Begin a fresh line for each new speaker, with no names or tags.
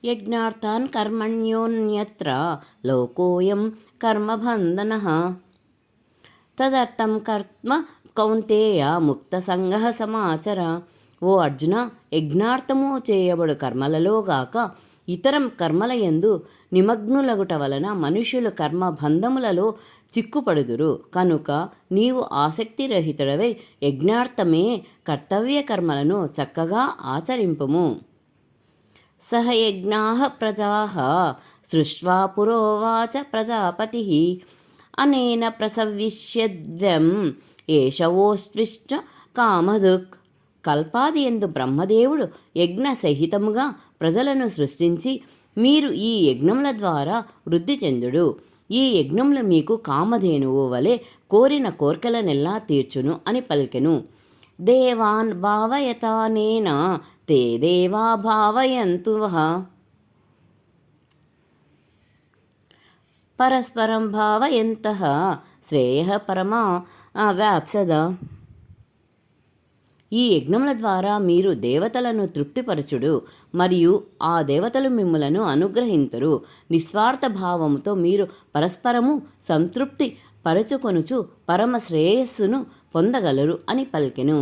యజ్ఞార్థాన్ కర్మణ్యోన్యత్ర లోకోయం కర్మబంధనః తదర్థం కర్మ కౌంతేయ ముక్తసంగః సమాచర. ఓ అర్జున, యజ్ఞార్థము చేయబడు కర్మలలో గాక ఇతరం కర్మలయందు నిమగ్నులగుట వలన మనుష్యులు కర్మబంధములలో చిక్కుపడుదురు. కనుక నీవు ఆసక్తిరహితుడవై యజ్ఞార్థమే కర్తవ్య కర్మలను చక్కగా ఆచరింపుము. సహ యజ్ఞాః ప్రజాః సృష్ట్వా పురోవాచ ప్రజాపతిః అనేన ప్రసవిష్యద్యం ఏషవోస్త్విష్ట కామధుక్. కల్పాది యందు బ్రహ్మదేవుడు యజ్ఞ సహితముగా ప్రజలను సృష్టించి మీరు ఈ యజ్ఞముల ద్వారా వృద్ధి చెందుడు. ఈ యజ్ఞములు మీకు కామధేనువు వలె కోరిన కోర్కెలనెల్లా తీర్చును అని పలికెను. దేవాన్ భావయతానేన తే దేవా భావయంతు వః. పరస్పరం భావయంతః శ్రేయః పరమావాప్స్యద. ఈ యజ్ఞముల ద్వారా మీరు దేవతలను తృప్తిపరచుడు మరియు ఆ దేవతలు మిమ్ములను అనుగ్రహింతురు. నిస్వార్థ భావముతో మీరు పరస్పరము సంతృప్తి పరచుకొనుచు పరమ శ్రేయస్సును పొందగలరు అని పలికెను.